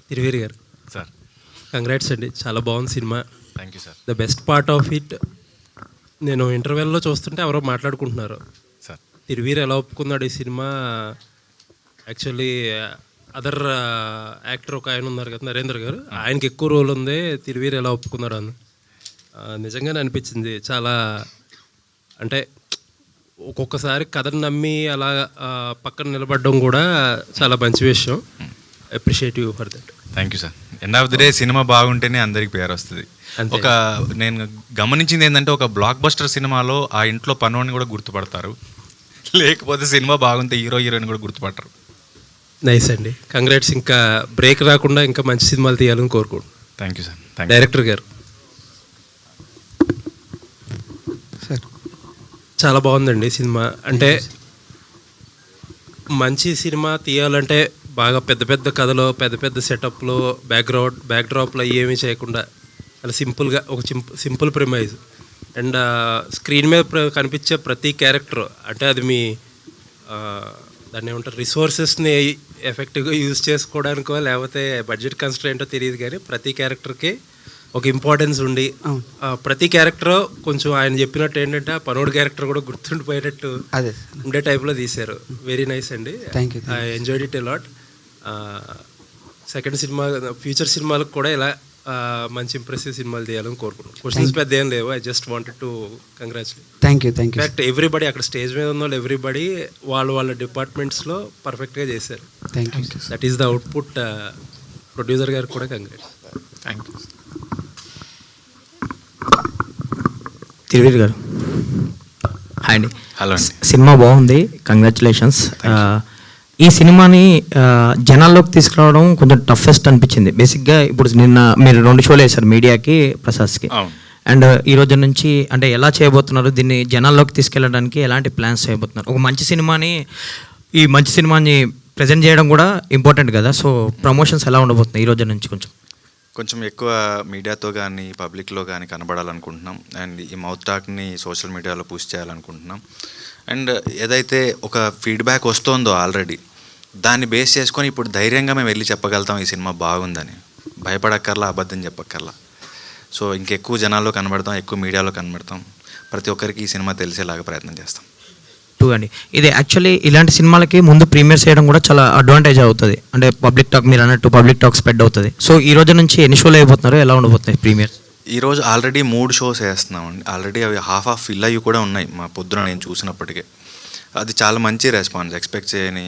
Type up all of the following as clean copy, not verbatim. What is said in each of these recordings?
తిరువేరి గారు sir. Congrats అండి, చాలా బాగుంది cinema. Thank you sir. The best part of it, నేను ఇంటర్వెల్లో చూస్తుంటే ఎవరో మాట్లాడుకుంటున్నారు, సార్ తిరువీర్ ఎలా ఒప్పుకున్నాడు ఈ సినిమా. యాక్చువల్లీ అదర్ యాక్టర్ ఒక ఆయన ఉన్నారు కదా, నరేంద్ర గారు, ఆయనకి ఎక్కువ రోల్ ఉంది, తిరువీర్ ఎలా ఒప్పుకున్నాడు అని. నిజంగానే అనిపించింది చాలా. అంటే ఒక్కొక్కసారి కథను నమ్మి అలా పక్కన నిలబడడం కూడా చాలా మంచి విషయం. Appreciate you for that. Thank you sir. End of the day cinema బాగుంటేనే అందరికి పేరు వస్తుంది. ఒక నేను గమనించింది ఏంటంటే, ఒక బ్లాక్ బస్టర్ సినిమాలో ఆ ఇంట్లో పనోడిని కూడా గుర్తుపడతారు, లేకపోతే సినిమా బాగుంటే హీరో హీరోయిన్ కూడా గుర్తుపడతారు. నైస్ అండి, కంగ్రాట్స్. ఇంకా బ్రేక్ రాకుండా ఇంకా మంచి సినిమాలు తీయాలని కోరుకుంటున్నాను. Thank you sir. డైరెక్టర్ గారు సార్, చాలా బాగుందండి సినిమా. అంటే మంచి సినిమా తీయాలంటే బాగా పెద్ద పెద్ద కథలో, పెద్ద పెద్ద సెటప్లో, బ్యాక్డ్రాప్లో ఏమీ చేయకుండా అలా సింపుల్గా ఒక సింపుల్ ప్రిమైజ్ అండ్ స్క్రీన్ మీద కనిపించే ప్రతి క్యారెక్టర్, అంటే అది మీ దాన్ని ఏమంటారు, రిసోర్సెస్ని ఎఫెక్టివ్గా యూజ్ చేసుకోవడానికో లేకపోతే బడ్జెట్ కన్స్ట్రెయింటో తెలియదు, కానీ ప్రతి క్యారెక్టర్కి ఒక ఇంపార్టెన్స్ ఉండి ప్రతి క్యారెక్టర్ కొంచెం ఆయన చెప్పినట్టు ఏంటంటే ఆ పనోడు క్యారెక్టర్ కూడా గుర్తుండిపోయేటట్టు ఉండే టైప్లో తీశారు. వెరీ నైస్ అండి, I enjoyed it a lot. Second cinema, future సినిమాలకు కూడా ఇలా మంచి ఇంప్రెసివ్ సినిమాలు తీయాలని కోరుకుంటున్నాను. క్వశ్చన్స్ పెద్ద ఏం లేవు, I just wanted to congratulate. Thank you. In fact everybody అక్కడ స్టేజ్ మీద ఉన్న వాళ్ళు ఎవ్రీబడి వాళ్ళ డిపార్ట్మెంట్స్లో పర్ఫెక్ట్గా చేశారు. That is the output. Producer గారికి కూడా కంగ్రాట్స్. Thank you. తిరువీర్ గారు హాయ్ అండి. హలో. సినిమా బాగుంది, కంగ్రాచులేషన్స్. ఈ సినిమాని జనాల్లోకి తీసుకురావడం కొంచెం టఫెస్ట్ అనిపించింది. బేసిక్గా ఇప్పుడు నిన్న మీరు 2 షోలు వేశారు మీడియాకి, ప్రసాద్కి, అండ్ ఈ రోజు నుంచి అంటే ఎలా చేయబోతున్నారు, దీన్ని జనాల్లోకి తీసుకెళ్ళడానికి ఎలాంటి ప్లాన్స్ చేయబోతున్నారు? ఒక మంచి సినిమాని ప్రజెంట్ చేయడం కూడా ఇంపార్టెంట్ కదా, సో ప్రమోషన్స్ ఎలా ఉండబోతున్నాయి ఈ రోజు నుంచి? కొంచెం ఎక్కువ మీడియాతో కానీ పబ్లిక్లో కానీ కనబడాలనుకుంటున్నాం, అండ్ ఈ మౌత్ టాక్ని సోషల్ మీడియాలో పుష్ చేయాలనుకుంటున్నాం. అండ్ ఏదైతే ఒక ఫీడ్బ్యాక్ వస్తుందో ఆల్రెడీ, దాన్ని బేస్ చేసుకొని ఇప్పుడు ధైర్యంగా మేము వెళ్ళి చెప్పగలుగుతాం ఈ సినిమా బాగుందని. భయపడక్కర్లా, అబద్ధం చెప్పక్కర్లా. సో ఇంకెక్కువ జనాల్లో కనబడతాం, ఎక్కువ మీడియాలో కనబడతాం, ప్రతి ఒక్కరికి ఈ సినిమా తెలిసేలాగా ప్రయత్నం చేస్తాం. అండి ఇది యాక్చువల్లీ ఇలాంటి సినిమాలకి ముందు ప్రీమియర్ చేయడం కూడా చాలా అడ్వాంటేజ్ అవుతుంది. అంటే పబ్లిక్ టాక్, మీరు అన్నట్టు పబ్లిక్ టాక్ స్ప్రెడ్ అవుతుంది. సో ఈ రోజు నుంచి ఎన్ని షోలు అయిపోతున్నారో, ఎలా ఉండబోతున్నాయి ప్రీమియర్? ఈరోజు ఆల్రెడీ 3 షోస్ వేస్తున్నామండి. ఆల్రెడీ అవి హాఫ్ ఫిల్ అయ్యి కూడా ఉన్నాయి మా పొద్దున నేను చూసినప్పటికే. అది చాలా మంచి రెస్పాన్స్, ఎక్స్పెక్ట్ చేయని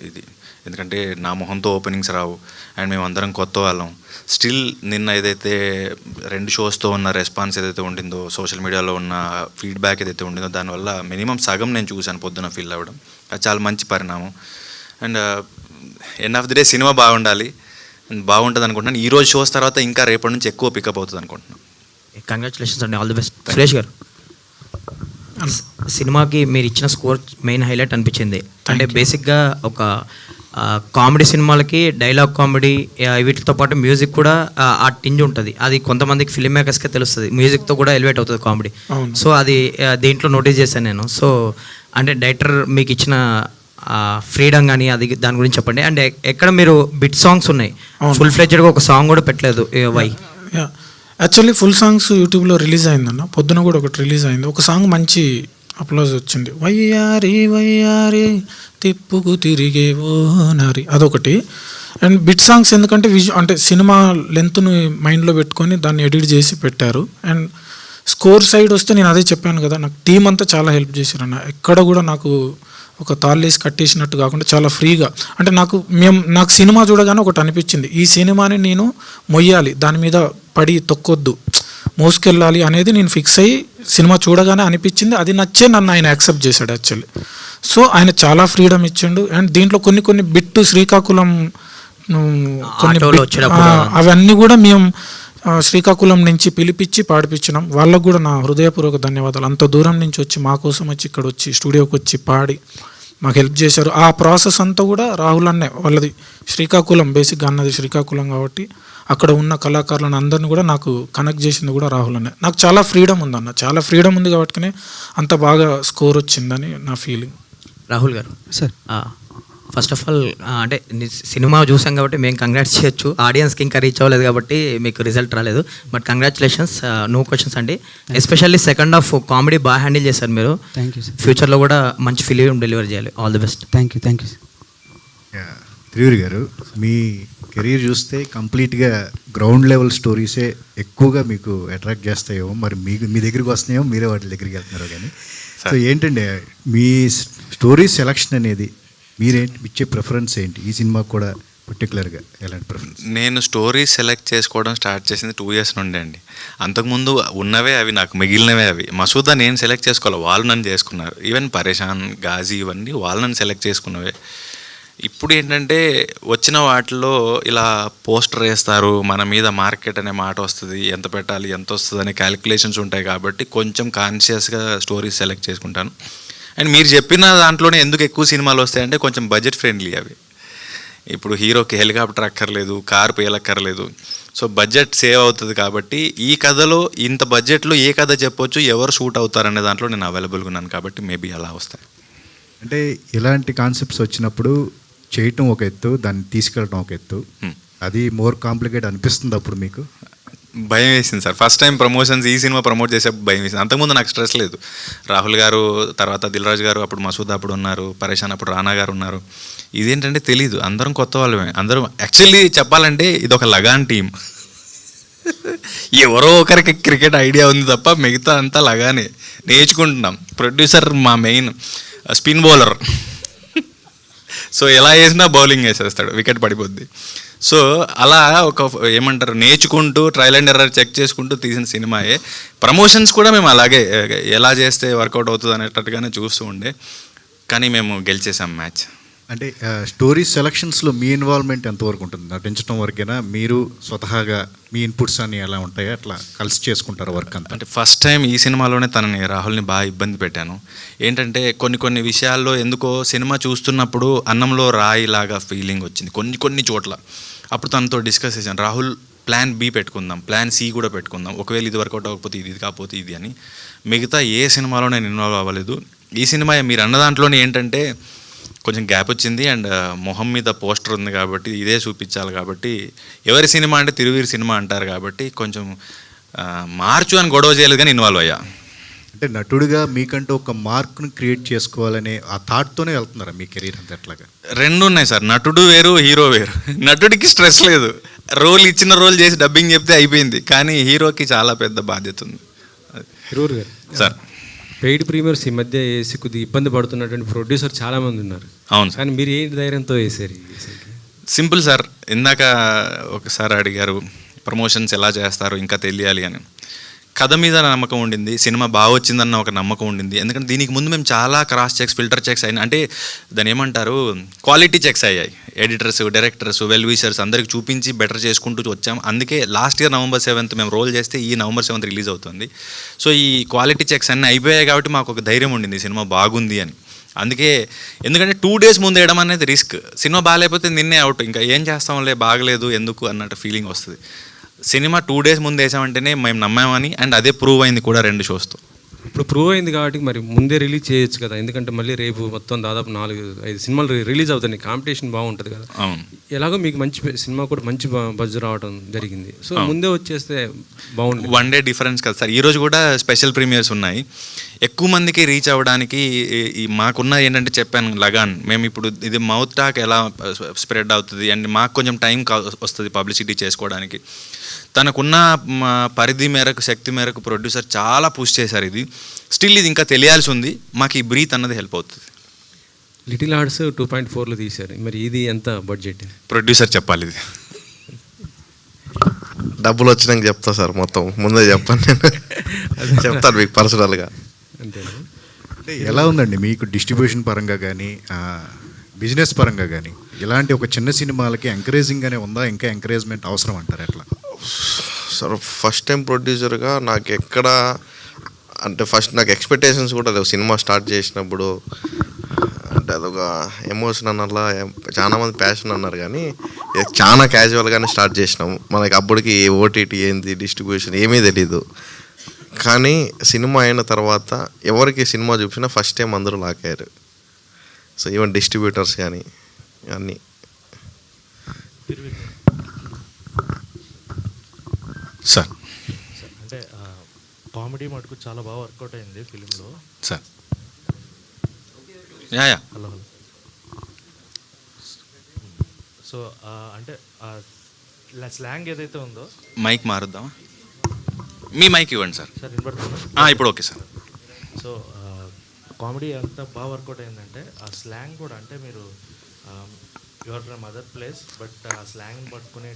ఇది. ఎందుకంటే నా మొహంతో ఓపెనింగ్స్ రావు, అండ్ మేమందరం కొత్త వాళ్ళం. స్టిల్ నిన్న ఏదైతే 2 షోస్తో ఉన్న రెస్పాన్స్ ఏదైతే ఉండిందో, సోషల్ మీడియాలో ఉన్న ఫీడ్బ్యాక్ ఏదైతే ఉండిందో, దానివల్ల మినిమం సగం నేను చూశాను పొద్దున ఫిల్ అవ్వడం. అది చాలా మంచి పరిణామం. And end of the day cinema బాగుండాలి, బాగుంటుంది అనుకుంటున్నాను. ఈరోజు షోస్ తర్వాత ఇంకా రేపటి నుంచి ఎక్కువ పికప్ అవుతుంది అనుకుంటున్నాను. కంగ్రాచులేషన్స్ అండి, ఆల్ ది బెస్ట్. సురేష్ గారు, సినిమాకి మీరు ఇచ్చిన స్కోర్ మెయిన్ హైలైట్ అనిపించింది. అంటే బేసిక్గా ఒక కామెడీ సినిమాలకి డైలాగ్ కామెడీ వీటితో పాటు మ్యూజిక్ కూడా ఆ టింజ్ ఉంటుంది. అది కొంతమందికి ఫిల్మ్ మేకర్స్కే తెలుస్తుంది, మ్యూజిక్తో కూడా ఎలివేట్ అవుతుంది కామెడీ. సో అది దీంట్లో నోటీస్ చేశాను నేను. సో అంటే డైరెక్టర్ మీకు ఇచ్చిన ఫ్రీడమ్ కానీ అది దాని గురించి చెప్పండి. అండ్ ఎక్కడ మీరు బిట్ సాంగ్స్ ఉన్నాయి, ఫుల్ ఫ్లెడ్జ్డ్గా ఒక సాంగ్ కూడా పెట్టలేదు, వై? యాక్చువల్లీ ఫుల్ సాంగ్స్ యూట్యూబ్లో రిలీజ్ అయిందన్న, పొద్దున కూడా ఒకటి రిలీజ్ అయింది. ఒక సాంగ్ మంచి అప్లోజ్ వచ్చింది, వయ్యారి వయ్యారి తిప్పుకు తిరిగేవో నారి, అదొకటి. అండ్ బిట్ సాంగ్స్ ఎందుకంటే అంటే సినిమా లెంత్ను మైండ్లో పెట్టుకొని దాన్ని ఎడిట్ చేసి పెట్టారు. అండ్ స్కోర్ సైడ్ వస్తే నేను అదే చెప్పాను కదా, నాకు టీం అంతా చాలా హెల్ప్ చేశారు అన్న. ఎక్కడ కూడా నాకు ఒక తాళ్ళేసి కట్టేసినట్టు కాకుండా చాలా ఫ్రీగా, అంటే నాకు సినిమా చూడగానే ఒకటి అనిపించింది, ఈ సినిమాని నేను మొయ్యాలి, దాని మీద పడి తొక్కొద్దు, మోసుకెళ్ళాలి అనేది నేను ఫిక్స్ అయ్యి సినిమా చూడగానే అనిపించింది. అది నచ్చే నన్ను ఆయన యాక్సెప్ట్ చేశాడు యాక్చువల్లీ. సో ఆయన చాలా ఫ్రీడమ్ ఇచ్చిండు. అండ్ దీంట్లో కొన్ని బిట్టు శ్రీకాకుళం అవన్నీ కూడా మేము శ్రీకాకుళం నుంచి పిలిపించి పాడిపించినాం. వాళ్ళకు కూడా నా హృదయపూర్వక ధన్యవాదాలు. అంత దూరం నుంచి వచ్చి మా కోసం వచ్చి ఇక్కడ వచ్చి స్టూడియోకి వచ్చి పాడి మాకు హెల్ప్ చేశారు. ఆ ప్రాసెస్ అంతా కూడా రాహుల్ అన్నే, వాళ్ళది శ్రీకాకుళం, బేసిక్గా అన్నది శ్రీకాకుళం కాబట్టి అక్కడ ఉన్న కళాకారులను అందరినీ కూడా నాకు కనెక్ట్ చేసింది కూడా రాహుల్ అన్నే. నాకు చాలా ఫ్రీడమ్ ఉందన్న, చాలా ఫ్రీడమ్ ఉంది కాబట్టినే అంత బాగా స్కోర్ వచ్చిందని నా ఫీలింగ్. రాహుల్ గారు సార్, ఫస్ట్ ఆఫ్ ఆల్ అంటే సినిమా చూసాం కాబట్టి మేము కంగ్రాట్స్ చేయొచ్చు. ఆడియన్స్కి ఇంకా రీచ్ అవ్వలేదు కాబట్టి మీకు రిజల్ట్ రాలేదు. బట్ కంగ్రాచులేషన్స్, నో క్వశ్చన్స్ అండి. ఎస్పెషల్లీ సెకండ్ హాఫ్ కామెడీ బాగా హ్యాండిల్ చేశారు మీరు. Thank you sir. ఫ్యూచర్లో కూడా మంచి ఫిలిం డెలివరీ చేయాలి. All the best. Thank you sir. త్రియూరి గారు, మీ కెరీర్ చూస్తే కంప్లీట్గా గ్రౌండ్ లెవెల్ స్టోరీసే ఎక్కువగా మీకు అట్రాక్ట్ చేస్తాయో, మరి మీ దగ్గరికి వస్తున్నాయో మీరే వాటి దగ్గరికి వెళ్తున్నారో కానీ. సో ఏంటంటే మీ స్టోరీ సెలక్షన్ అనేది మీరేంటి ఇచ్చే ప్రిఫరెన్స్ ఏంటి? ఈ సినిమాకి కూడా పర్టికులర్గా ఎలాంటి ప్రిఫరెన్స్? నేను స్టోరీ సెలెక్ట్ చేసుకోవడం స్టార్ట్ చేసింది 2 years నుండి అండి. అంతకుముందు ఉన్నవే అవి, నాకు మిగిలినవే అవి. మసూదా నేను సెలెక్ట్ చేసుకోవాలి, వాళ్ళు నన్ను చేసుకున్నారు. ఈవెన్ పరేషాన్, గాజీ ఇవన్నీ వాళ్ళు నన్ను సెలెక్ట్ చేసుకున్నవే. ఇప్పుడు ఏంటంటే వచ్చిన వాటిలో ఇలా పోస్టర్ వేస్తారు, మన మీద మార్కెట్ అనే మాట వస్తుంది, ఎంత పెట్టాలి ఎంత వస్తుంది అనే క్యాలిక్యులేషన్స్ ఉంటాయి కాబట్టి కొంచెం కాన్షియస్గా స్టోరీస్ సెలెక్ట్ చేసుకుంటాను. అండ్ మీరు చెప్పిన దాంట్లోనే ఎందుకు ఎక్కువ సినిమాలు వస్తాయంటే కొంచెం బడ్జెట్ ఫ్రెండ్లీ అవి. ఇప్పుడు హీరోకి హెలికాప్టర్ అక్కర్లేదు, కారు పేలక్కర్లేదు, సో బడ్జెట్ సేవ్ అవుతుంది కాబట్టి ఈ కథలో ఇంత బడ్జెట్లో ఏ కథ చెప్పొచ్చు, ఎవరు షూట్ అవుతారనే దాంట్లో నేను అవైలబుల్గా ఉన్నాను కాబట్టి మేబీ అలా వస్తాయి. అంటే ఇలాంటి కాన్సెప్ట్స్ వచ్చినప్పుడు చేయటం ఒక ఎత్తు, దాన్ని తీసుకెళ్ళటం ఒక ఎత్తు, అది మోర్ కాంప్లికేట్ అనిపిస్తుంది అప్పుడు మీకు? భయం వేసింది సార్. ఫస్ట్ టైం ప్రమోషన్స్ ఈ సినిమా ప్రమోట్ చేసేప్పుడు భయం వేసింది. అంతకుముందు నాకు స్ట్రెస్ లేదు. రాహుల్ గారు, తర్వాత దిల్ రాజు గారు, అప్పుడు మసూద్ అప్పుడు ఉన్నారు, పరేషాన్ అప్పుడు రానా గారు ఉన్నారు. ఇదేంటంటే తెలీదు, అందరం కొత్త వాళ్ళమే. అందరం యాక్చువల్లీ చెప్పాలంటే ఇది ఒక లగాన్ టీం. ఎవరో ఒకరికి క్రికెట్ ఐడియా ఉంది తప్ప మిగతా అంతా లగానే నేర్చుకుంటున్నాం. ప్రొడ్యూసర్ మా మెయిన్ స్పిన్ బౌలర్, సో ఎలా వేసినా బౌలింగ్ వేసేస్తాడు, వికెట్ పడిపోద్ది. సో అలా ఒక ఏమంటారు నేర్చుకుంటూ ట్రయల్ అండ్ ఎర్రర్ చెక్ చేసుకుంటూ తీసిన సినిమాయే. ప్రమోషన్స్ కూడా మేము అలాగే ఎలా చేస్తే వర్కౌట్ అవుతుంది అనేటట్టుగానే చూస్తూ ఉండే, కానీ మేము గెలిచేసాం మ్యాచ్. అంటే స్టోరీ సెలక్షన్స్లో మీ ఇన్వాల్వ్మెంట్ ఎంతవరకు ఉంటుంది? నటించడం వరకేనా, మీరు స్వతహాగా మీ ఇన్పుట్స్ అన్ని ఎలా ఉంటాయో అట్లా కలిసి చేసుకుంటారు వర్క్ అంతా? అంటే ఫస్ట్ టైం ఈ సినిమాలోనే రాహుల్ని బాగా ఇబ్బంది పెట్టాను. ఏంటంటే కొన్ని విషయాల్లో ఎందుకో సినిమా చూస్తున్నప్పుడు అన్నంలో రాయిలాగా ఫీలింగ్ వచ్చింది కొన్ని చోట్ల. అప్పుడు తనతో డిస్కస్ చేశాను, రాహుల్ ప్లాన్ బి పెట్టుకుందాం, ప్లాన్ సి కూడా పెట్టుకుందాం, ఒకవేళ ఇది వర్కౌట్ అవ్వకపోతే ఇది కాకపోతే ఇది అని. మిగతా ఏ సినిమాలో నేను ఇన్వాల్వ్ అవ్వలేదు. ఈ సినిమా మీరు అన్న దాంట్లోనే ఏంటంటే కొంచెం గ్యాప్ వచ్చింది, అండ్ మొహం మీద పోస్టర్ ఉంది కాబట్టి ఇదే చూపించాలి కాబట్టి, ఎవరి సినిమా అంటే తిరువీరి సినిమా అంటారు కాబట్టి కొంచెం మార్చు అని గొడవ చేయలేదు కానీ ఇన్వాల్వ్ అయ్యా. అంటే నటుడిగా మీకంటూ ఒక మార్క్ను క్రియేట్ చేసుకోవాలనే ఆ థాట్తోనే వెళ్తున్నారా మీ కెరీర్ అంతా? ఎట్లాగా రెండు ఉన్నాయి సార్, నటుడు వేరు, హీరో వేరు. నటుడికి స్ట్రెస్ లేదు, ఇచ్చిన రోల్ చేసి డబ్బింగ్ చెప్తే అయిపోయింది, కానీ హీరోకి చాలా పెద్ద బాధ్యత ఉంది. హిరూర్ గారు సార్, పెయిడ్ ప్రీమియర్స్ ఈ మధ్య వేసి కొద్దిగా ఇబ్బంది పడుతున్నటువంటి ప్రొడ్యూసర్ చాలామంది ఉన్నారు. అవును, కానీ మీరు ఏంటి ధైర్యంతో వేసారు? Simple sir. ఇందాక ఒకసారి అడిగారు ప్రమోషన్స్ ఎలా చేస్తారు ఇంకా తెలియాలి అని. కథ మీద నమ్మకం ఉండింది, సినిమా బాగా వచ్చిందన్న ఒక నమ్మకం ఉండింది. ఎందుకంటే దీనికి ముందు మేము చాలా క్రాస్ చెక్స్, ఫిల్టర్ చెక్స్ అయినా, అంటే దాని ఏమంటారు క్వాలిటీ చెక్స్ అయ్యాయి. ఎడిటర్స్, డైరెక్టర్స్, వెల్ విషర్స్ అందరికి చూపించి బెటర్ చేసుకుంటూ వచ్చాం. అందుకే లాస్ట్ ఇయర్ November 7th మేము రోల్ చేస్తే ఈ November 7th రిలీజ్ అవుతుంది. సో ఈ క్వాలిటీ చెక్స్ అన్నీ అయిపోయాయి కాబట్టి మాకు ఒక ధైర్యం ఉండింది సినిమా బాగుంది అని. అందుకే, ఎందుకంటే 2 days ముందు వేయడం అనేది రిస్క్. సినిమా బాగాలేకపోతే నిన్నే అవుట్, ఇంకా ఏం చేస్తాంలే బాగలేదు ఎందుకు అన్నట్టు ఫీలింగ్ వస్తుంది. సినిమా 2 days ముందు వేసామంటేనే మేము నమ్మామని, అండ్ అదే ప్రూవ్ అయింది కూడా 2 shows. ఇప్పుడు ప్రూవ్ అయింది కాబట్టి మరి ముందే రిలీజ్ చేయొచ్చు కదా, ఎందుకంటే మళ్ళీ రేపు మొత్తం దాదాపు 4-5 సినిమాలు రిలీజ్ అవుతాయి, కాంపిటీషన్ బాగుంటుంది కదా. అవును, ఎలాగో మీకు మంచి సినిమా కూడా మంచి బజ్ రావడం జరిగింది, సో ముందే వచ్చేస్తే బాగుంటుంది. 1 day డిఫరెన్స్ కదా సార్. ఈరోజు కూడా స్పెషల్ ప్రీమియర్స్ ఉన్నాయి. ఎక్కువ మందికి రీచ్ అవ్వడానికి మాకున్న ఏంటంటే చెప్పాను లగాన్, మేము ఇప్పుడు ఇది మౌత్ టాక్ ఎలా స్ప్రెడ్ అవుతుంది అండ్ మాకు కొంచెం టైం వస్తుంది పబ్లిసిటీ చేసుకోవడానికి. తనకున్న పరిధి మేరకు, శక్తి మేరకు ప్రొడ్యూసర్ చాలా పుష్ చేశారు. ఇది స్టిల్ ఇది ఇంకా తెలియాల్సి ఉంది. మాకు ఈ బ్రీత్ అన్నది హెల్ప్ అవుతుంది. లిటిల్ హార్ట్స్ 2.4లో తీశారు, మరి ఇది ఎంత బడ్జెట్? ప్రొడ్యూసర్ చెప్పాలి. ఇది డబ్బులు వచ్చినాక చెప్తా సార్, మొత్తం ముందే చెప్పాను నేను చెప్తాను మీకు పర్సనల్గా. అంతేనా? అంటే ఎలా ఉందండి మీకు డిస్ట్రిబ్యూషన్ పరంగా కానీ బిజినెస్ పరంగా కానీ ఇలాంటి ఒక చిన్న సినిమాలకి ఎంకరేజింగ్గానే ఉందా, ఇంకా ఎంకరేజ్మెంట్ అవసరం అంటారు ఎట్లా? సార్ ఫస్ట్ టైం ప్రొడ్యూసర్గా నాకు ఎక్కడ అంటే ఫస్ట్ నాకు ఎక్స్పెక్టేషన్స్ కూడా లేవు. సినిమా స్టార్ట్ చేసినప్పుడు అంటే అదొక ఎమోషన్ అన్నలా, చాలామంది ప్యాషన్ అన్నారు కానీ చాలా క్యాజువల్గానే స్టార్ట్ చేసినాము. మనకి అప్పటికి ఓటీటీ ఏంది, డిస్ట్రిబ్యూషన్ ఏమీ తెలీదు. కానీ సినిమా అయిన తర్వాత ఎవరికి సినిమా చూపించినా ఫస్ట్ టైం అందరూ లాక్ అయ్యారు. సో ఈవెన్ డిస్ట్రిబ్యూటర్స్ కానీ అన్నీ. సార్ అంటే కామెడీ మటుకు చాలా బాగా వర్కౌట్ అయింది ఫిలింలో. Sir ya hello hello. So అంటే స్లాంగ్ ఏదైతే ఉందో మైక్ మారుద్దామా? మీ మైక్ ఇవ్వండి సార్. సార్ వినపడుతుందా? ఇప్పుడు ఓకే సార్. సో కామెడీ ఎంత బాగా వర్కౌట్ అయిందంటే ఆ స్లాంగ్ కూడా, అంటే మీరు your from other place but ఆ స్లాంగ్ పట్టుకునే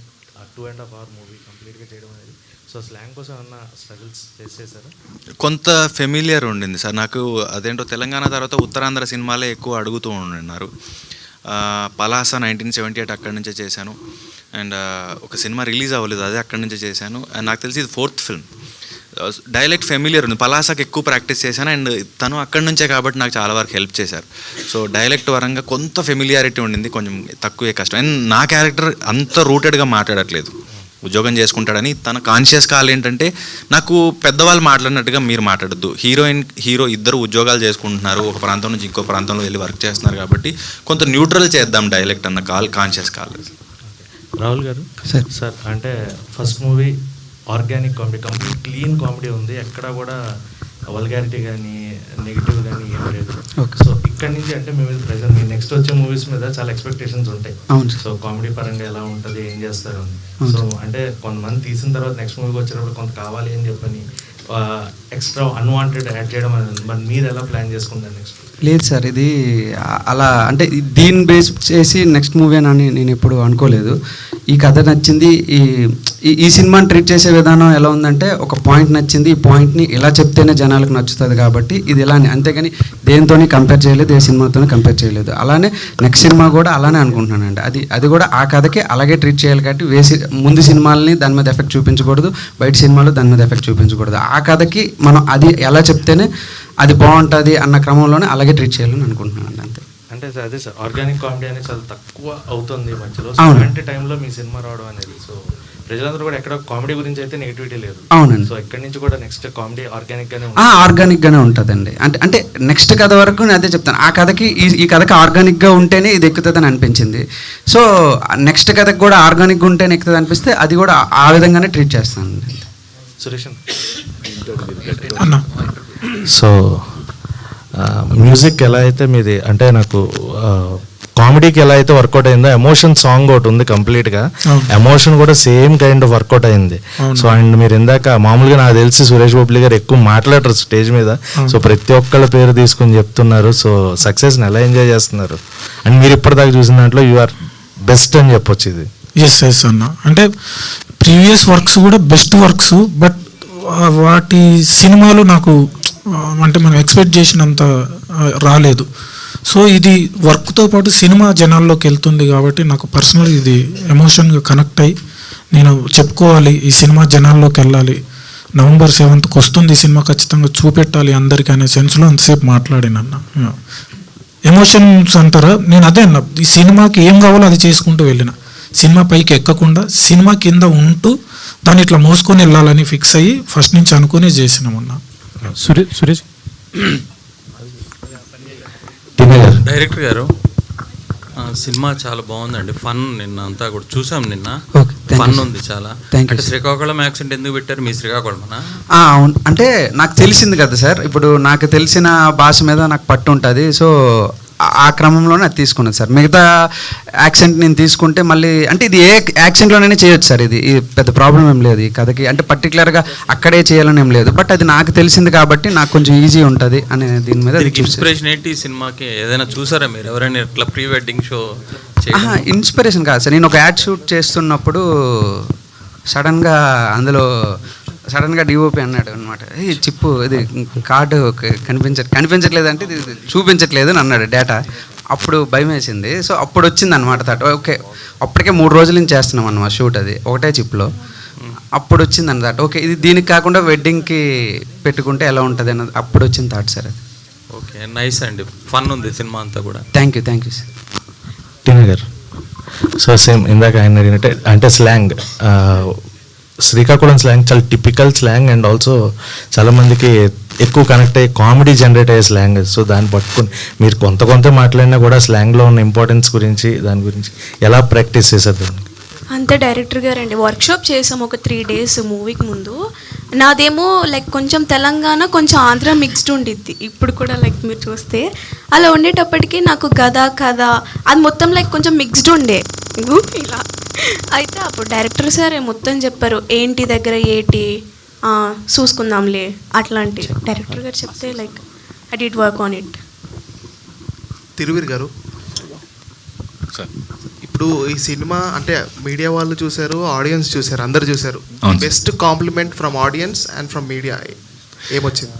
2.5 hour మూవీ కంప్లీట్గా చేయడం అనేది, సో స్లాంగ్ కోసం ఏమన్నా స్ట్రగుల్స్ చేసేసారా? కొంత ఫెమిలియర్ ఉండింది సార్ నాకు. అదేంటో తెలంగాణ తర్వాత ఉత్తరాంధ్ర సినిమాలే ఎక్కువ అడుగుతూ ఉన్నారు. పలాస 1978 అక్కడి నుంచే చేశాను. అండ్ ఒక సినిమా రిలీజ్ అవ్వలేదు, అదే అక్కడి నుంచే చేశాను. అండ్ నాకు తెలిసి ఇది 4th ఫిల్మ్. డైలెక్ట్ ఫెమిలియర్ ఉంది. పలాసకి ఎక్కువ ప్రాక్టీస్ చేశాను అండ్ తను అక్కడి నుంచే కాబట్టి నాకు చాలా వరకు హెల్ప్ చేశారు. సో డైలెక్ట్ పరంగా కొంత ఫెమిలియారిటీ ఉండింది, కొంచెం తక్కువే కష్టం. అండ్ నా క్యారెక్టర్ అంత రూటెడ్గా మాట్లాడట్లేదు, ఉద్యోగం చేసుకుంటాడని. తన కాన్షియస్ కాల్ ఏంటంటే నాకు పెద్దవాళ్ళు మాట్లాడినట్టుగా మీరు మాట్లాడద్దు, హీరో ఇద్దరు ఉద్యోగాలు చేసుకుంటున్నారు, ఒక ప్రాంతం నుంచి ఇంకో ప్రాంతంలో వెళ్ళి వర్క్ చేస్తున్నారు కాబట్టి కొంత న్యూట్రల్ చేద్దాం డైలెక్ట్ అన్న కాన్షియస్ కాల్. రాహుల్ గారు సార్, అంటే first movie organic comedy, complete clean comedy ఉంది, ఎక్కడ కూడా వల్గారిటీ కానీ నెగిటివ్ కానీ ఏం లేదు. సో ఇక్కడ నుంచి అంటే మీ మీద ప్రెజర్, మీ నెక్స్ట్ వచ్చే మూవీస్ మీద చాలా ఎక్స్పెక్టేషన్స్ ఉంటాయి. సో కామెడీ పరంగా ఎలా ఉంటుంది, ఏం చేస్తారు అని. సో అంటే కొంతమంది తీసిన తర్వాత నెక్స్ట్ మూవీకి వచ్చినప్పుడు కొంత కావాలి అని చెప్పని ఎక్స్ట్రా అన్వాంటెడ్ యాడ్ చేయడం అనేది, మరి మీరు ఎలా ప్లాన్ చేసుకుంటారు నెక్స్ట్? లేదు సార్, ఇది అలా అంటే దీన్ని బేస్ చేసి నెక్స్ట్ మూవీ అని నేను ఎప్పుడు అనుకోలేదు. ఈ కథ నచ్చింది, ఈ సినిమాని ట్రీట్ చేసే విధానం ఎలా ఉందంటే ఒక పాయింట్ నచ్చింది, ఈ పాయింట్ని ఇలా చెప్తేనే జనాలకు నచ్చుతుంది కాబట్టి ఇది ఇలానే, అంతేగాని దేనితోని కంపేర్ చేయలేదు, ఏ సినిమాతోనే కంపేర్ చేయలేదు. అలానే నెక్స్ట్ సినిమా కూడా అలానే అనుకుంటున్నానండి. అది కూడా ఆ కథకి అలాగే ట్రీట్ చేయాలి కాబట్టి ముందు సినిమాలని దాని మీద ఎఫెక్ట్ చూపించకూడదు, బయట సినిమాలు దాని మీద ఎఫెక్ట్ చూపించకూడదు. ఆ కథకి మనం అది ఎలా చెప్తేనే అది బాగుంటుంది అన్న క్రమంలోనే అలాగే ట్రీట్ చేయాలని అనుకుంటున్నాను అంతే. అంటే అదే సార్, ఆర్గానిక్ కామెడీ అనేది చాలా తక్కువ అవుతుంది మధ్యలో. అవును. అలాంటి టైంలో మీ సినిమా రావడం అనేది, సో ప్రజలందరూ కూడా ఎక్కడ కామెడీ గురించి అయితే నెగిటివిటీ లేదు. అవునండి. సో ఇక్కడి నుంచి కూడా నెక్స్ట్ కామెడీ ఆర్గానిక్ గానే ఆర్గానిక్గానే ఉంటుందండి. అంటే నెక్స్ట్ కథ వరకు నేను అదే చెప్తాను, ఆ కథకి ఈ కథకి ఆర్గానిక్గా ఉంటేనే ఇది ఎక్కుతుందని అనిపించింది. సో నెక్స్ట్ కథకి కూడా ఆర్గానిక్గా ఉంటేనే ఎక్కుతుంది అనిపిస్తే అది కూడా ఆ విధంగానే ట్రీట్ చేస్తానండి. సురేష్ అన్న సో మ్యూజిక్ ఎలా అయితే మీది, అంటే నాకు కామెడీకి ఎలా అయితే వర్కౌట్ అయిందో, ఎమోషన్ సాంగ్ ఒకటి ఉంది కంప్లీట్గా, ఎమోషన్ కూడా సేమ్ కైండ్ ఆఫ్ వర్కౌట్ అయింది. సో అండ్ మీరు ఇందాక మామూలుగా నాకు తెలిసి సురేష్ బాబులి గారు ఎక్కువ మాట్లాడరు స్టేజ్ మీద, సో ప్రతి ఒక్కళ్ళ పేరు తీసుకొని చెప్తున్నారు. సో సక్సెస్ని ఎలా ఎంజాయ్ చేస్తున్నారు? అండ్ మీరు ఇప్పటిదాకా చూసిన దాంట్లో యు ఆర్ బెస్ట్ అని చెప్పొచ్చు ఇది. ఎస్ అన్న, అంటే ప్రీవియస్ వర్క్స్ కూడా బెస్ట్ వర్క్స్, బట్ వాటి సినిమాలు నాకు అంటే మనం ఎక్స్పెక్ట్ చేసినంత రాలేదు. సో ఇది వర్క్తో పాటు సినిమా జనాల్లోకి వెళ్తుంది కాబట్టి నాకు పర్సనల్ ఇది ఎమోషన్గా కనెక్ట్ అయ్యి నేను చెప్పుకోవాలి, ఈ సినిమా జనాల్లోకి వెళ్ళాలి, November 7th వస్తుంది ఈ సినిమా, ఖచ్చితంగా చూపెట్టాలి అందరికీ అనే సెన్స్లో అంతసేపు మాట్లాడినన్న. ఎమోషన్స్ అంటారా, నేను అదే అన్న, ఈ సినిమాకి ఏం కావాలో అది చేసుకుంటూ వెళ్ళిన, సినిమా పైకి ఎక్కకుండా సినిమా కింద ఉంటూ దాన్ని ఇట్లా మోసుకొని వెళ్ళాలని ఫిక్స్ అయ్యి ఫస్ట్ నుంచి అనుకునే చేసినామన్నా. సురేష్ డైరెక్టర్ గారు, సినిమా చాలా బాగుందండి. ఫన్ నిన్న అంతా కూడా చూసాం, నిన్న ఫన్ ఉంది చాలా. అంటే శ్రీకాకుళం యాక్సెంట్ ఎందుకు పెట్టారు? మీ శ్రీకాకుళమనా? అవును, అంటే నాకు తెలిసింది కదా సార్, ఇప్పుడు నాకు తెలిసిన భాష మీద నాకు పట్టు ఉంటుంది. సో ఆ క్రమంలోనే అది తీసుకున్నది సార్. మిగతా యాక్సెంట్ నేను తీసుకుంటే మళ్ళీ అంటే ఇది ఏ యాక్సెంట్లోనైనా చేయొచ్చు సార్, ఇది పెద్ద ప్రాబ్లం ఏం లేదు ఈ కథకి. అంటే పర్టికులర్గా అక్కడే చేయాలని ఏం లేదు, బట్ అది నాకు తెలిసింది కాబట్టి నాకు కొంచెం ఈజీ ఉంటుంది అనే దీని మీద. ఇన్స్పిరేషన్ ఏంటి ఈ సినిమాకి? ఏదైనా చూసారా మీరు? ఎవరైనా ఇట్లా ప్రీ వెడ్డింగ్ షో? ఇన్స్పిరేషన్ కాదు సార్, నేను ఒక యాడ్ షూట్ చేస్తున్నప్పుడు సడన్గా డిఓపి అన్నాడు అనమాట, చిప్పు ఇది కార్డు కనిపించట్లేదు అంటే ఇది చూపించట్లేదు అని అన్నాడు డేటా. అప్పుడు భయం వేసింది. సో అప్పుడు వచ్చింది అనమాట థాట్, ఓకే అప్పటికే 3 రోజుల నుంచి చేస్తున్నాం అన్నమాట షూట్, అది ఒకటే చిప్లో. అప్పుడు వచ్చింది అన్నమాట, ఓకే ఇది దీనికి కాకుండా వెడ్డింగ్కి పెట్టుకుంటే ఎలా ఉంటుంది అన్నది అప్పుడు వచ్చింది థాట్ సార్ అది. ఓకే, నైస్ అండి, ఫన్ ఉంది సినిమా అంతా కూడా. Thank you sir. టీనా గారు, సో సేమ్ ఇందాక ఆయన అడిగినట్టే, అంటే స్లాంగ్ శ్రీకాకుళం స్లాంగ్ చాలా టిపికల్ స్లాంగ్ అండ్ ఆల్సో చాలామందికి ఎక్కువ కనెక్ట్ అయ్యి కామెడీ జనరేట్ అయ్యే స్లాంగ్. సో దాన్ని పట్టుకుని మీరు కొంత మాట్లాడినా కూడా స్లాంగ్లో ఉన్న ఇంపార్టెన్స్ గురించి దాని గురించి ఎలా ప్రాక్టీస్ చేశారు దానికి? అంతే డైరెక్టర్ గారండి, వర్క్షాప్ చేసాం ఒక 3 days మూవీకి ముందు. నాదేమో లైక్ కొంచెం తెలంగాణ కొంచెం ఆంధ్ర మిక్స్డ్ ఉండిద్ది ఇప్పుడు కూడా, లైక్ మీరు చూస్తే అలా ఉండేటప్పటికి నాకు కథ అది మొత్తం లైక్ కొంచెం మిక్స్డ్ ఉండే ఇలా. అయితే అప్పుడు డైరెక్టర్ సార్ మొత్తం చెప్పారు, ఏంటి దగ్గర ఏంటి చూసుకుందాంలే అట్లాంటి. డైరెక్టర్ గారు చెప్తే like I did work on it. Thiruveer గారు, ఇప్పుడు ఈ సినిమా అంటే మీడియా వాళ్ళు చూశారు, ఆడియన్స్ చూశారు, అందరు చూశారు. Best compliment from audience and from media ఏమొచ్చింది?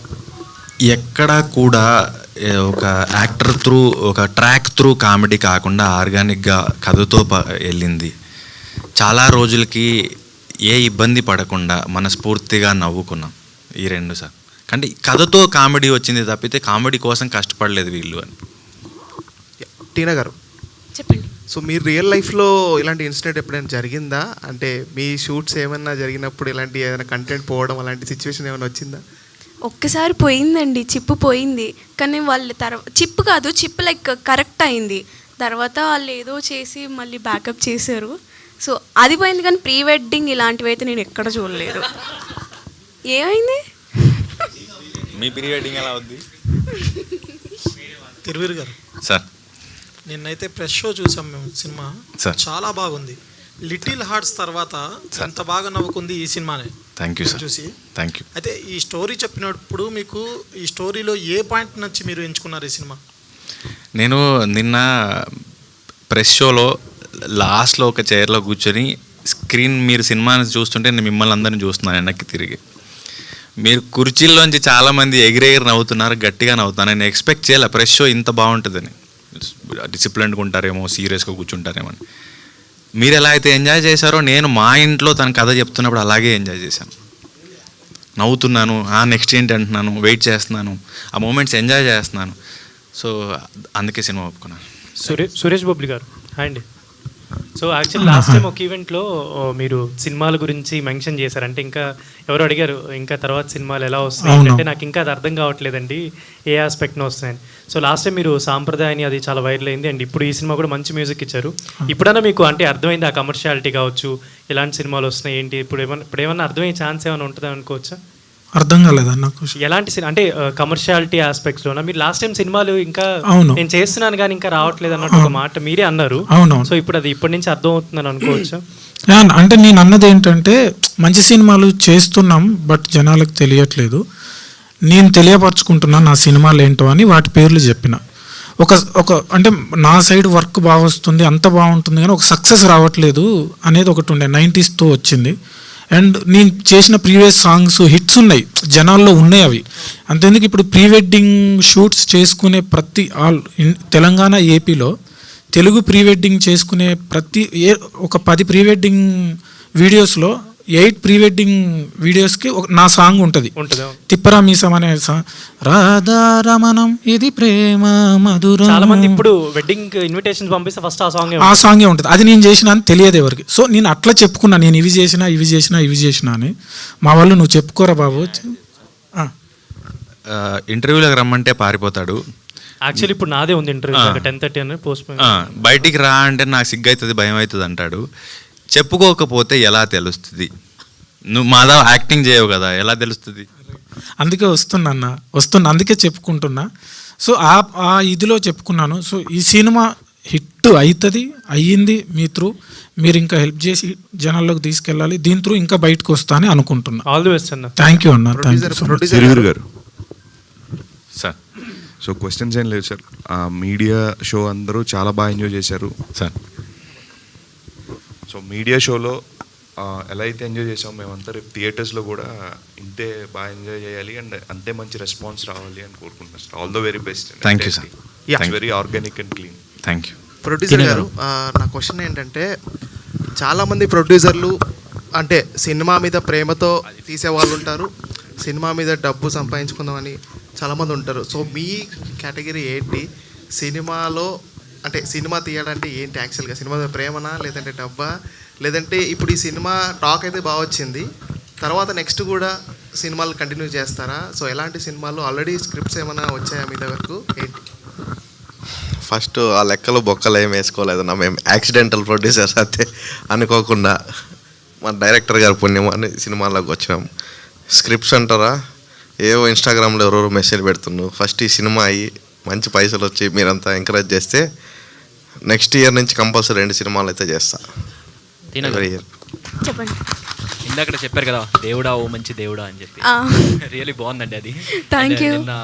ఎక్కడా కూడా ఒక యాక్టర్ త్రూ, ఒక ట్రాక్ త్రూ కామెడీ కాకుండా ఆర్గానిక్గా కథతో వెళ్ళింది. చాలా రోజులకి ఏ ఇబ్బంది పడకుండా మనస్ఫూర్తిగా నవ్వుకున్నాం ఈ 2 సార్. అంటే కథతో కామెడీ వచ్చింది తప్పితే కామెడీ కోసం కష్టపడలేదు వీళ్ళు అని. టీనా గారు చెప్పండి. సో మీరు రియల్ లైఫ్లో ఇలాంటి ఇన్సిడెంట్ ఎప్పుడైనా జరిగిందా? అంటే మీ షూట్స్ ఏమన్నా జరిగినప్పుడు ఇలాంటి ఏదైనా కంటెంట్ పోవడం అలాంటి సిచ్యువేషన్ ఏమైనా వచ్చిందా? ఒక్కసారి పోయిందండి, చిప్పు పోయింది. కానీ వాళ్ళు చిప్పు కాదు, చిప్పు లైక్ కరెక్ట్ అయింది. తర్వాత వాళ్ళు ఏదో చేసి మళ్ళీ బ్యాకప్ చేశారు. సో అది పోయింది. కానీ ప్రీ వెడ్డింగ్ ఇలాంటివి అయితే నేను ఎక్కడ చూడలేదు. ఏమైంది? మీ ప్రీ వెడ్డింగ్ ఎలా అవుద్ది? తిరువీర్ గారు సార్, నిన్నైతే ప్రెస్ షో చూసాం మేము, సినిమా చాలా బాగుంది. లిటిల్ హార్ట్స్ తర్వాత ఎంత బాగా నవ్వుకుంది ఈ సినిమానే. థ్యాంక్ యూ సార్, చూసి థ్యాంక్ యూ. అయితే ఈ స్టోరీ చెప్పినప్పుడు మీకు ఈ స్టోరీలో ఏ పాయింట్ నచ్చి మీరు ఎంచుకున్నారు ఈ సినిమా? నేను నిన్న ప్రెస్ షోలో లాస్ట్లో ఒక చైర్లో కూర్చొని స్క్రీన్ మీరు సినిమాని చూస్తుంటే నేను మిమ్మల్ని అందరినీ చూస్తున్నాను వెనక్కి తిరిగి. మీరు కుర్చీల్లోంచి చాలామంది ఎగిరెగిరి నవ్వుతున్నారు, గట్టిగా నవ్వుతున్నారు. నేను ఎక్స్పెక్ట్ చేయాలి ప్రెస్ షో ఇంత బాగుంటుందని. డిసిప్లిన్డ్గా ఉంటారేమో, సీరియస్గా కూర్చుంటారేమో అని. మీరు ఎలా అయితే ఎంజాయ్ చేశారో నేను మా ఇంట్లో తన కథ చెప్తున్నప్పుడు అలాగే ఎంజాయ్ చేశాను. నవ్వుతున్నాను, నెక్స్ట్ ఏంటి అంటున్నాను, వెయిట్ చేస్తున్నాను, ఆ మూమెంట్స్ ఎంజాయ్ చేస్తున్నాను. సో అందుకే సినిమా ఒప్పుకున్నాను. సురేష్ బొబ్లి గారు హాయ్ అండి. సో యాక్చువల్లీ లాస్ట్ టైం ఒక ఈవెంట్లో మీరు సినిమాల గురించి మెన్షన్ చేశారు. అంటే ఇంకా ఎవరు అడిగారు ఇంకా తర్వాత సినిమాలు ఎలా వస్తున్నాయి అంటే నాకు ఇంకా అది అర్థం కావట్లేదండి ఏ ఆస్పెక్ట్నో వస్తున్నాయని. సో లాస్ట్ టైం మీరు సాంప్రదాయాన్ని అది చాలా వైరల్ అయింది. అండ్ ఇప్పుడు ఈ సినిమా కూడా మంచి మ్యూజిక్ ఇచ్చారు. ఇప్పుడన్నా మీకు అంటే అర్థమైంది ఆ కమర్షియాలిటీ కావచ్చు, ఎలాంటి సినిమాలు వస్తున్నాయి ఏంటి, ఇప్పుడు ఏమన్నా అర్థమయ్యే ఛాన్స్ ఏమైనా ఉంటుందా అనుకోవచ్చా? అర్థం కాలేదా నాకు? ఎలాంటి అంటే కమర్షియాలిటీ ఆస్పెక్ట్స్లోనా? మీరు లాస్ట్ టైం సినిమాలు ఇంకా నేను చేస్తున్నాను కానీ ఇంకా రావట్లేదు అన్నట్టు ఒక మాట మీరే అన్నారు. సో ఇప్పుడు అది ఇప్పటి నుంచి అర్థం అవుతుందని అనుకోవచ్చా? అంటే నేను అన్నది ఏంటంటే మంచి సినిమాలు చేస్తున్నాం బట్ జనాలకు తెలియట్లేదు. నేను తెలియపరచుకుంటున్నాను నా సినిమాలు ఏంటో అని వాటి పేర్లు చెప్పిన. ఒక అంటే నా సైడ్ వర్క్ బాగా వస్తుంది, అంత బాగుంటుంది, కానీ ఒక సక్సెస్ రావట్లేదు అనేది ఒకటి ఉండే 90sతో వచ్చింది. అండ్ నేను చేసిన ప్రీవియస్ సాంగ్స్ హిట్స్ ఉన్నాయి, జనాల్లో ఉన్నాయి అవి. అంతేందుకు ఇప్పుడు ప్రీ వెడ్డింగ్ షూట్స్ చేసుకునే ప్రతి తెలంగాణ ఏపీలో తెలుగు ప్రీ వెడ్డింగ్ చేసుకునే ఒక 10 ప్రీ వెడ్డింగ్ వీడియోస్లో 8 ప్రీ వెడ్డింగ్ వీడియోస్కి నా సాంగ్ ఉంటుంది. తిప్పరా మీసం అనే సాంగ్, రాధా రమణం ఇది ప్రేమ మధురం. చాలా మంది ఇప్పుడు వెడ్డింగ్ ఇన్విటేషన్ పంపిస్తే ఫస్ట్ ఆ సాంగే ఉంటుంది. అది నేను చేసిన అని తెలియదు ఎవరికి. సో నేను అట్లా చెప్పుకున్నా, నేను ఇవి చేసిన అని. మా వాళ్ళు నువ్వు చెప్పుకోరా బాబు. ఇంటర్వ్యూలోకి రమ్మంటే పారిపోతాడు. యాక్చువల్లీ ఇప్పుడు నాదే ఉంది ఇంటర్వ్యూ 10:30 అని పోస్ట్. బయటికి రా అంటే నాకు సిగ్గు అవుతుంది, భయం అవుతుంది అంటాడు. చెప్పుకోకపోతే ఎలా తెలుస్తుంది? నువ్వు మాధవ్ యాక్టింగ్ చేయవు కదా, ఎలా తెలుస్తుంది? అందుకే వస్తున్నా, అందుకే చెప్పుకుంటున్నా. సో ఆ ఇదిలో చెప్పుకున్నాను. సో ఈ సినిమా హిట్ అయ్యింది మీ త్రూ. మీరు ఇంకా హెల్ప్ చేసి జనాల్లోకి తీసుకెళ్ళాలి. దీని త్రూ ఇంకా బయటకు వస్తా అని అనుకుంటున్నా. ఆల్ ది బెస్ట్ అన్న. థ్యాంక్ యూ అన్న. తిరువీర్ గారు సార్, సో క్వశ్చన్స్ ఏం లేదు సార్. మీడియా షో అందరూ చాలా బాగా ఎంజాయ్ చేశారు సార్. సో మీడియా షోలో ఎలా అయితే ఎంజాయ్ చేసాం మేమంతా రేపు థియేటర్స్లో కూడా ఇంతే బాగా ఎంజాయ్ చేయాలి అండ్ అంతే మంచి రెస్పాన్స్ రావాలి అని కోరుకుంటున్నాను sir. All the very best. Thank you sir. It's very organic and clean. Thank you. Producer గారు, నా క్వశ్చన్ ఏంటంటే చాలామంది ప్రొడ్యూసర్లు అంటే సినిమా మీద ప్రేమతో తీసేవాళ్ళు ఉంటారు, సినిమా మీద డబ్బు సంపాదించుకుందామని చాలామంది ఉంటారు. సో మీ కేటగిరీ ఏంటి? సినిమాలో అంటే సినిమా తీయాలంటే ఏంటి యాక్చువల్గా? సినిమా మీద ప్రేమనా, లేదంటే డబ్బా, లేదంటే ఇప్పుడు ఈ సినిమా టాక్ అయితే బాగా వచ్చింది, తర్వాత నెక్స్ట్ కూడా సినిమాలు కంటిన్యూ చేస్తారా? సో ఎలాంటి సినిమాలు ఆల్రెడీ స్క్రిప్ట్స్ ఏమైనా వచ్చాయా మీ దగ్గరకు? ఏంటి? ఫస్ట్ ఆ లెక్కలు బొక్కలు ఏం వేసుకోలేదన్నా, మేము యాక్సిడెంటల్ ప్రొడ్యూసర్స్ అయితే అనుకోకుండా మా డైరెక్టర్ గారు పుణ్యం అని సినిమాల్లోకి వచ్చినాం. స్క్రిప్ట్స్ అంటారా, ఏవో ఇన్స్టాగ్రామ్లో ఎవరెవరో మెసేజ్ పెడుతున్నాను, ఫస్ట్ ఈ సినిమా అయ్యి మంచి పైసలు వచ్చి మీరంతా ఎంకరేజ్ చేస్తే నెక్స్ట్ ఇయర్ నుంచి కంపల్సరీ 2 సినిమాలు అయితే చేస్తా. Every year. చెప్పండి. ఇందాక చెప్పారు కదా దేవుడా ఓ మంచి దేవుడా అని చెప్పి, రియల్లీ బాగుందండి అది. Thank you. నిన్న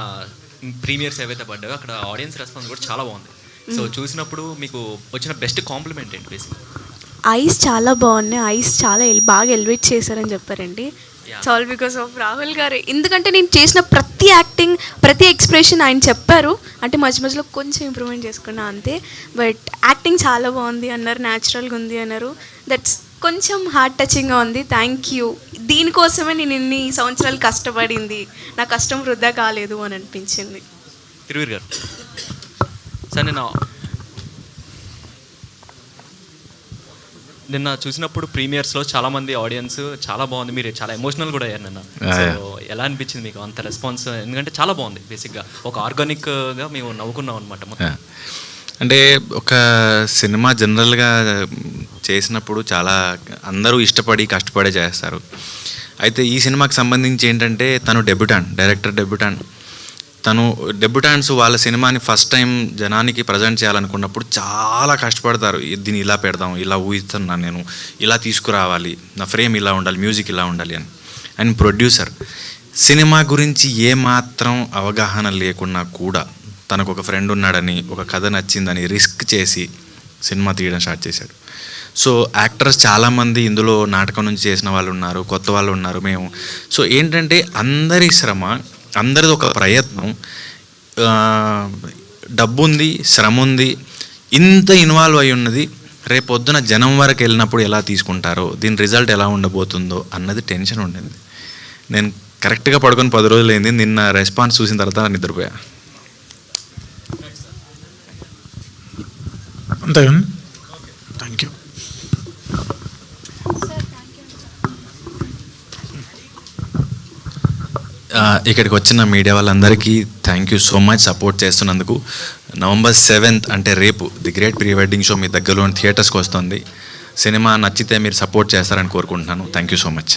ప్రీమియర్స్ ఏవైతే పడ్డాయో అక్కడ ఆడియన్స్ రెస్పాన్స్ కూడా చాలా బాగుంది. సో చూసినప్పుడు మీకు వచ్చిన బెస్ట్ కాంప్లిమెంట్ ఏంటి? బేసిక్ ఐస్ చాలా బాగున్నాయి, ఐస్ చాలా బాగా ఎలివేట్ చేశారని చెప్పారండి. It's all because of Rahul గారు. ఎందుకంటే నేను చేసిన ప్రతి యాక్టింగ్, ప్రతి ఎక్స్ప్రెషన్ ఆయన చెప్పారు, అంటే మధ్య మధ్యలో కొంచెం ఇంప్రూవ్మెంట్ చేసుకున్నా అంతే. బట్ యాక్టింగ్ చాలా బాగుంది అన్నారు, న్యాచురల్గా ఉంది అన్నారు. దట్స్ కొంచెం హార్ట్ టచింగ్గా ఉంది. Thank you. దీనికోసమే నేను ఇన్ని సంవత్సరాలు కష్టపడింది, నా కష్టం వృధా కాలేదు అని అనిపించింది. తిరువీర్ గారు సార్, నిన్న చూసినప్పుడు ప్రీమియర్స్లో చాలామంది ఆడియన్స్ చాలా బాగుంది, మీరు చాలా ఎమోషనల్ కూడా అయ్యారు నిన్న. సో ఎలా అనిపించింది మీకు అంత రెస్పాన్స్? ఎందుకంటే చాలా బాగుంది, బేసిక్గా ఒక ఆర్గానిక్గా మేము నవ్వుకున్నాం అనమాట మొత్తం. అంటే ఒక సినిమా జనరల్గా చేసినప్పుడు చాలా అందరూ ఇష్టపడి కష్టపడే చేస్తారు. అయితే ఈ సినిమాకి సంబంధించి ఏంటంటే తను డైరెక్టర్ డెబ్యూటాంట్. తను డెబ్యూటాంట్స్ వాళ్ళ సినిమాని ఫస్ట్ టైం జనానికి ప్రజెంట్ చేయాలనుకున్నప్పుడు చాలా కష్టపడతారు. దీన్ని ఇలా పెడదాం, ఇలా ఊహిస్తున్నాను నేను, ఇలా తీసుకురావాలి, నా ఫ్రేమ్ ఇలా ఉండాలి, మ్యూజిక్ ఇలా ఉండాలి అని. అండ్ ప్రొడ్యూసర్ సినిమా గురించి ఏమాత్రం అవగాహన లేకున్నా కూడా తనకు ఒక ఫ్రెండ్ ఉన్నాడని, ఒక కథ నచ్చిందని రిస్క్ చేసి సినిమా తీయడం స్టార్ట్ చేశాడు. సో యాక్టర్స్ చాలామంది ఇందులో నాటకం నుంచి చేసిన వాళ్ళు ఉన్నారు, కొత్త వాళ్ళు ఉన్నారు. మేము సో ఏంటంటే అందరి శ్రమ, అందరిది ఒక ప్రయత్నం, డబ్బు ఉంది, శ్రమ ఉంది, ఇంత ఇన్వాల్వ్ అయి ఉన్నది. రేపొద్దున జనం వరకు వెళ్ళినప్పుడు ఎలా తీసుకుంటారో, దీని రిజల్ట్ ఎలా ఉండబోతుందో అన్నది టెన్షన్ ఉండింది. నేను కరెక్ట్గా పడుకొని 10 రోజులు అయింది. నిన్న రెస్పాన్స్ చూసిన తర్వాత నిద్రపోయా. అంతే. Thank you. ఇక్కడికి వచ్చిన మీడియా వాళ్ళందరికీ thank you so much support చేస్తున్నందుకు. November 7th అంటే రేపు the great pre wedding show me దగ్గరలోని థియేటర్స్కి వస్తుంది. సినిమా నచ్చితే మీరు సపోర్ట్ చేస్తారని కోరుకుంటున్నాను. Thank you so much.